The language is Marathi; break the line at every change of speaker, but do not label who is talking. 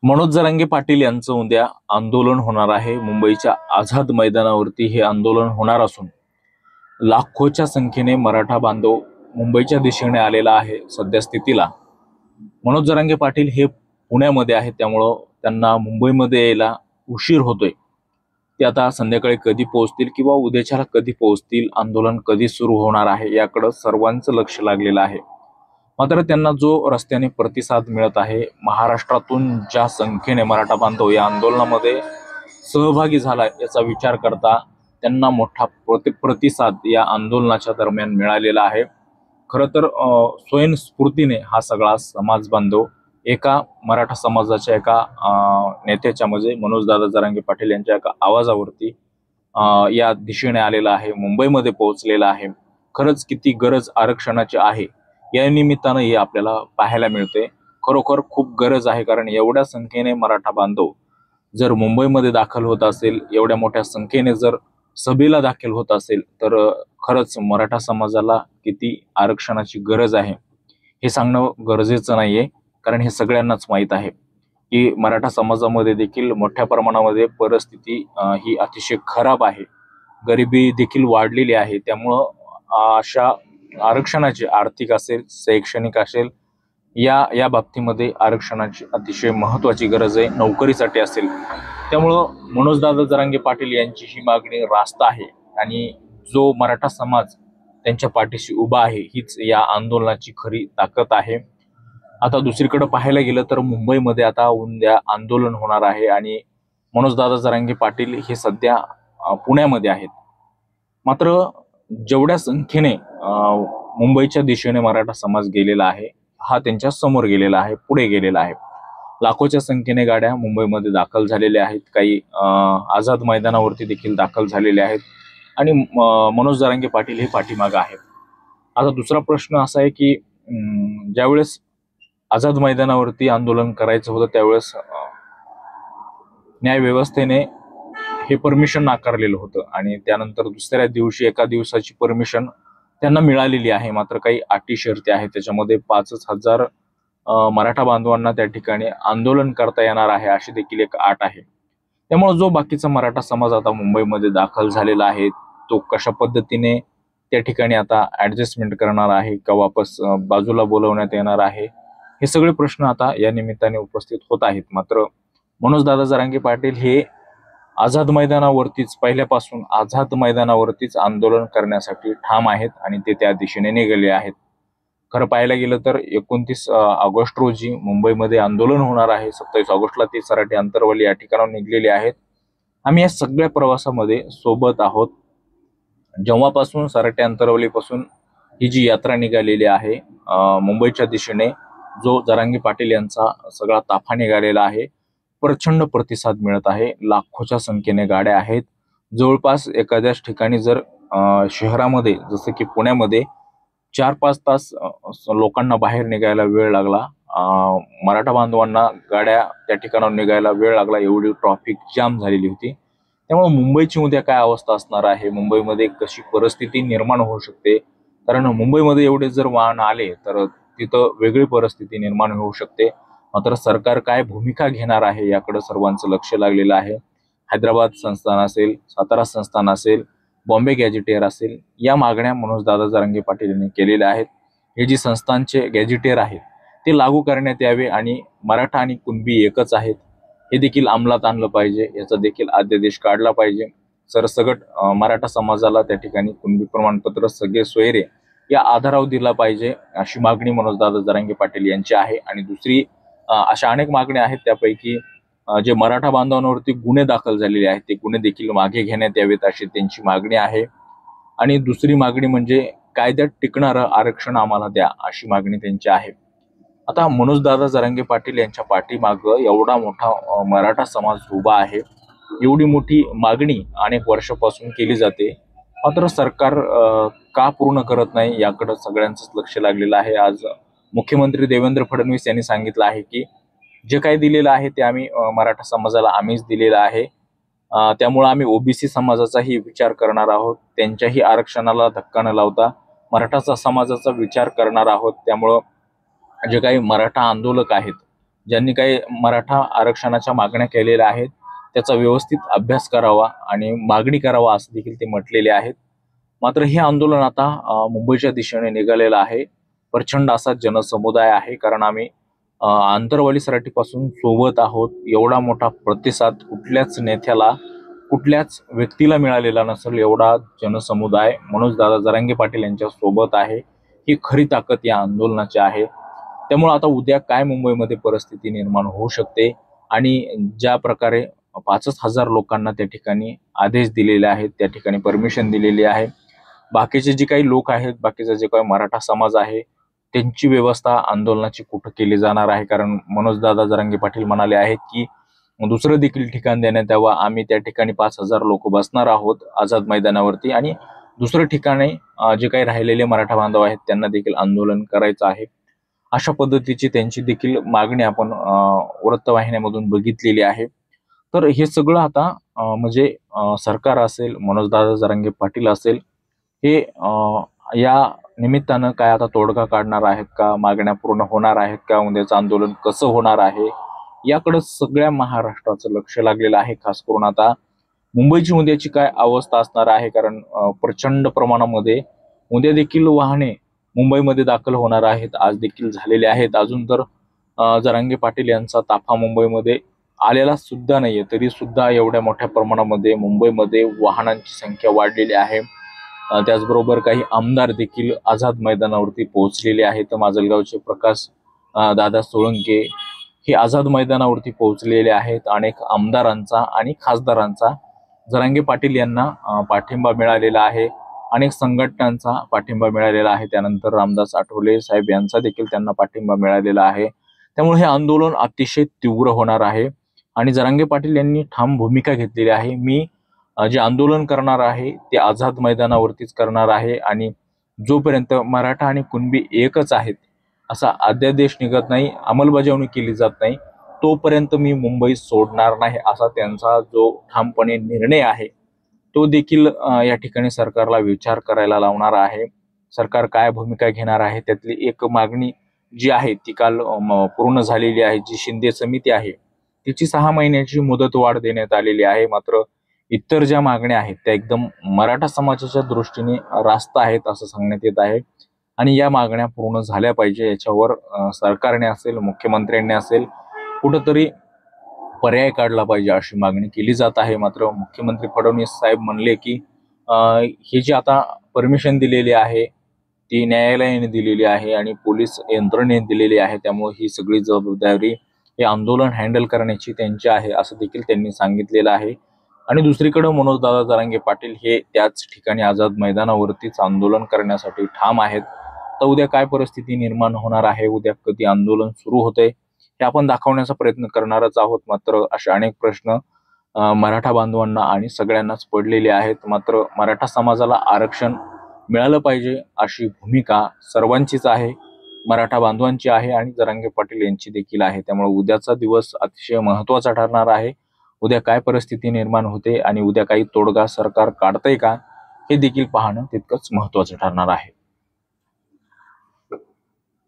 मनोज जरांगे पाटील यांचं उद्या आंदोलन होणार आहे। मुंबईच्या आझाद मैदानावरती हे आंदोलन होणार असून लाखोच्या संख्येने मराठा बांधव मुंबईच्या दिशेने आलेला आहे। सध्या स्थितीला मनोज जरांगे पाटील हे पुण्यामध्ये आहेत, त्यामुळं त्यांना मुंबईमध्ये यायला उशीर होतोय। ते आता संध्याकाळी कधी पोहोचतील किंवा उद्याच्याला कधी पोहोचतील, आंदोलन कधी सुरू होणार आहे याकडे सर्वांचं लक्ष लागलेलं आहे। मात्र त्यांना जो रस्त्याने प्रतिसाद मिळत आहे, महाराष्ट्रातून ज्या संख्येने मराठा बांधव या आंदोलनामध्ये सहभागी झाला याचा विचार करता त्यांना मोठा प्रतिसाद या आंदोलनाच्या दरम्यान मिळालेला आहे। खरं तर स्वयंस्फूर्तीने हा सगळा समाज बांधव एका मराठा समाजाच्या एका नेत्याच्या म्हणजे मनोजदादा जरांगे पाटील यांच्या एका आवाजावरती या दिशेने आलेला आहे, मुंबईमध्ये पोहोचलेला आहे। खरंच किती गरज आरक्षणाची आहे या निमित्तानं हे आपल्याला पाहायला मिळते। खरोखर खूप गरज आहे, कारण एवढ्या संख्येने मराठा बांधव जर मुंबईमध्ये दाखल होत असेल, एवढ्या मोठ्या संख्येने जर सभेला दाखल होत असेल, तर खरंच मराठा समाजाला किती आरक्षणाची गरज आहे हे सांगणं गरजेचं नाहीये। कारण हे सगळ्यांनाच माहीत आहे की मराठा समाजामध्ये देखील मोठ्या प्रमाणामध्ये परिस्थिती ही अतिशय खराब आहे, गरिबी देखील वाढलेली आहे। त्यामुळं अशा आरक्षणाची आर्थिक असेल, शैक्षणिक असेल, या बाबतीमध्ये आरक्षणाची अतिशय महत्त्वाची गरज आहे, नोकरीसाठी असेल। त्यामुळं मनोजदादा जरांगे पाटील यांची ही मागणी रास्त आहे आणि जो मराठा समाज त्यांच्या पाठीशी उभा आहे हीच या आंदोलनाची खरी ताकद आहे। आता दुसरीकडे पाहायला गेलं तर मुंबईमध्ये आता उद्या आंदोलन होणार आहे आणि मनोजदादा जरांगे पाटील हे सध्या पुण्यामध्ये आहेत। मात्र जेवढ्या संख्येने मुंबईच्या दिशेने मराठा समाज गेलेला आहे, हा त्यांच्या समोर गेलेला आहे, पुढे गेलेला आहे। लाखोच्या संख्येने गाड्या मुंबईमध्ये दाखल झालेल्या आहेत, काही आझाद मैदानावरती देखील दाखल झालेल्या आहेत आणि मनोज जरांगे पाटील हे पाठीमागे आहेत। आता दुसरा प्रश्न असा आहे की ज्यावेळेस आझाद मैदानावरती आंदोलन करायचं होतं त्यावेळेस न्याय व्यवस्थेने हे परमिशन नाकारलेलं होतं आणि त्यानंतर दुसऱ्या दिवशी एका दिवसाची परमिशन त्यांना मिळालेली आहे। मात्र काही अटी शर्ती आहेत, त्याच्यामध्ये 5,000 मराठा बांधवांना त्या ठिकाणी आंदोलन करता येणार आहे अशी देखील एक अट आहे। त्यामुळे जो बाकीचा मराठा समाज आता मुंबईमध्ये दाखल झालेला आहे तो कशा पद्धतीने त्या ठिकाणी आता ऍडजस्टमेंट करणार आहे का वापस बाजूला बोलवण्यात येणार आहे, हे सगळे प्रश्न आता या निमित्ताने उपस्थित होत आहेत। मात्र मनोजदादा जरांगे पाटील हे आझाद मैदानावरतीच पहिल्यापासून आझाद मैदानावरतीच आंदोलन करण्यासाठी ठाम आहेत आणि ते त्या दिशेने निघाले आहेत। खरं पाहायला गेलं तर 29 ऑगस्ट रोजी मुंबईमध्ये आंदोलन होणार आहे। 27 ऑगस्टला ते सराटी अंतरवली या ठिकाणाहून निघलेले आहेत। आम्ही या सगळ्या प्रवासामध्ये सोबत आहोत। जेव्हापासून सराटी अंतरवलीपासून ही जी यात्रा निघालेली आहे मुंबईच्या दिशेने, जो जरांगे पाटील यांचा सगळा ताफा निघालेला आहे, प्रचंड प्रतिसाद मिळत आहे। लाखोच्या संख्येने गाड्या आहेत। जवळपास एखाद्याच ठिकाणी जर शहरामध्ये जसं की पुण्यामध्ये 4-5 तास लोकांना बाहेर निघायला वेळ लागला, मराठा बांधवांना गाड्या त्या ठिकाणाहून निघायला वेळ लागला, एवढी ट्रॅफिक जाम झालेली होती। त्यामुळे मुंबईची उद्या काय अवस्था असणार आहे, मुंबईमध्ये कशी परिस्थिती निर्माण होऊ शकते, कारण मुंबईमध्ये एवढे जर वाहन आले तर तिथं वेगळी परिस्थिती निर्माण होऊ शकते। मात्र सरकार काय भूमिका घेणार आहे याकडे सर्वांचं लक्ष लागलेलं आहे। हैदराबाद संस्थान असेल, सातारा संस्थान असेल, बॉम्बे गॅजेटियर असेल, या मागण्या मनोजदादा जरांगे पाटील यांनी केलेल्या आहेत। हे जी संस्थांचे गॅजेटियर आहेत ते लागू करण्यात यावे आणि मराठा आणि कुणबी एकच आहेत हे देखील अंमलात आणलं पाहिजे, याचा देखील अध्यादेश काढला पाहिजे। सरसगट मराठा समाजाला त्या ठिकाणी कुणबी प्रमाणपत्र सगळे सोयरे या आधारावर दिला पाहिजे, अशी मागणी मनोजदादा जरांगे पाटील यांची आहे। आणि दुसरी अशा अनेक मागण्या आहेत, त्यापैकी जे मराठा बांधवांवरती गुन्हे दाखल झालेले आहेत ते गुन्हे देखील मागे घेण्यात यावेत अशी त्यांची मागणी आहे। आणि दुसरी मागणी म्हणजे कायद्यात टिकणारं आरक्षण आम्हाला द्या, अशी मागणी त्यांची आहे। आता मनोजदादा जरांगे पाटील यांच्या पाठीमागं एवढा मोठा मराठा समाज उभा आहे, एवढी मोठी मागणी अनेक वर्षापासून केली जाते, मात्र सरकार का पूर्ण करत नाही याकडे सगळ्यांचंच लक्ष लागलेलं आहे। आज मुख्यमंत्री देवेंद्र फडणवीस यांनी सांगितलं आहे की जे काही दिलेलं आहे ते आम्ही मराठा समाजाला आम्हीच दिलेलं आहे, त्यामुळे आम्ही ओबीसी समाजाचाही विचार करणार आहोत, त्यांच्याही आरक्षणाला धक्का न लावता मराठा समाजाचा विचार करणार आहोत। त्यामुळं जे काही मराठा आंदोलक आहेत, ज्यांनी काही मराठा आरक्षणाच्या मागण्या केलेल्या आहेत त्याचा व्यवस्थित अभ्यास करावा आणि मागणी करावा असं देखील ते म्हटलेले आहेत. मात्र हे आंदोलन आता मुंबईच्या दिशेने निघालेलं आहे. प्रचंड असा जनसमुदाय आहे, कारण आम्ही आंतरवाली सराटीपासून सोबत आहोत. एवढा मोठा प्रतिसाद कुठल्याच नेत्याला, कुठल्याच व्यक्तीला मिळालेला नसेल. एवढा जनसमुदाय मनोजदादा जरांगे पाटील यांच्या सोबत आहे. ही खरी ताकद या आंदोलनाची आहे. त्यामुळे आता उद्या काय मुंबईमध्ये परिस्थिती निर्माण होऊ शकते आणि ज्या प्रकारे 5,000 लोकांना त्या ठिकाणी आदेश दिलेले आहेत, त्या ठिकाणी परमिशन दिलेली आहे. बाकीचे जे काही लोक आहेत, बाकीचा जे काही मराठा समाज आहे, त्यांची व्यवस्था आंदोलनाची कुठं केली जाणार आहे. कारण मनोजदादा जरांगे पाटील म्हणाले आहेत की दुसरं देखील ठिकाण देण्यात यावं. आम्ही त्या ठिकाणी 5,000 लोक बसणार आहोत आझाद मैदानावरती आणि दुसरं ठिकाणी जे काही राहिलेले मराठा बांधव आहेत त्यांना देखील आंदोलन करायचं आहे. अशा पद्धतीची त्यांची देखील मागणी आपण वृत्तवाहिन्यांमधून बघितलेली आहे. तर हे सगळं आता म्हणजे सरकार असेल, मनोजदादा जरांगे पाटील असेल, हे या निमित्तानं काय आता तोडगा काढणार आहेत का, मागण्या पूर्ण होणार आहेत का, उद्याचं आंदोलन कसं होणार आहे याकडे सगळ्या महाराष्ट्राचं लक्ष लागलेलं आहे. खास करून आता मुंबईची उद्याची काय अवस्था असणार आहे, कारण प्रचंड प्रमाणामध्ये उद्या देखील वाहने मुंबईमध्ये दाखल होणार आहेत. आज देखील झालेले आहेत. अजून तर जरांगे पाटील यांचा ताफा मुंबईमध्ये आलेला सुद्धा नाहीये, तरी सुद्धा एवढ्या मोठ्या प्रमाणामध्ये मुंबईमध्ये वाहनांची संख्या वाढलेली आहे. त्याचबरोबर काही आमदार देखील आझाद मैदानावरती पोहोचलेले आहेत. माजलगावचे प्रकाश दादा सोळंके हे आझाद मैदानावरती पोहोचलेले आहेत. अनेक आमदारांचा आणि खासदारांचा जरांगे पाटील यांना पाठिंबा मिळालेला आहे. अनेक संघटनांचा पाठिंबा मिळालेला आहे. त्यानंतर रामदास आठवले साहेब यांचा देखील त्यांना पाठिंबा मिळालेला आहे. त्यामुळे हे आंदोलन अतिशय तीव्र होणार आहे आणि जरांगे पाटील यांनी ठाम भूमिका घेतलेली आहे. मी जे आंदोलन करणार आहे ते आझाद मैदानावरतीच करणार आहे आणि जोपर्यंत मराठा आणि कुणबी एकच आहेत असा अध्यादेश निघत नाही, अंमलबजावणी केली जात नाही, तोपर्यंत मी मुंबई सोडणार नाही असा त्यांचा जो ठामपणे निर्णय आहे तो देखील या ठिकाणी सरकारला विचार करायला लावणार आहे. सरकार काय भूमिका घेणार आहे त्यातली एक मागणी जी आहे ती काल पूर्ण झालेली आहे. जी शिंदे समिती आहे तिची 6 महिन्याची मुदतवाढ देण्यात आलेली आहे. मात्र इतर ज्या मागण्या आहेत त्या एकदम मराठा समाजाच्या दृष्टीने रास्त आहेत असं सांगण्यात येत आहे आणि या मागण्या पूर्ण झाल्या पाहिजे. याच्यावर सरकारने असेल, मुख्यमंत्र्यांनी असेल, कुठंतरी पर्याय काढला पाहिजे अशी मागणी केली जात आहे. मात्र मुख्यमंत्री फडणवीस साहेब म्हणले की हे जे आता परमिशन दिलेली आहे ती न्यायालयाने दिलेली आहे आणि पोलीस यंत्रणेने दिलेली आहे. त्यामुळे ही सगळी जबाबदारी हे आंदोलन हँडल करण्याची त्यांची आहे असं देखील त्यांनी सांगितलेलं आहे. आणि दुसरीकडे मनोजदादा जरांगे पाटील हे त्याच ठिकाणी आझाद मैदानावरतीच आंदोलन करण्यासाठी ठाम आहेत. तर उद्या काय परिस्थिती निर्माण होणार आहे, उद्या कधी आंदोलन सुरू होते हे आपण दाखवण्याचा प्रयत्न करणारच आहोत. मात्र असे अनेक प्रश्न मराठा बांधवांना आणि सगळ्यांनाच पडलेले आहेत. मात्र मराठा समाजाला आरक्षण मिळालं पाहिजे अशी भूमिका सर्वांचीच आहे, मराठा बांधवांची आहे आणि जरांगे पाटील यांची देखील आहे. त्यामुळे उद्याचा दिवस अतिशय महत्त्वाचा ठरणार आहे. उद्या काय परिस्थिती निर्माण होते आणि उद्या काही तोडगा सरकार काढतंय का हे देखील पाहणं तितकंच महत्त्वाचं ठरणार आहे.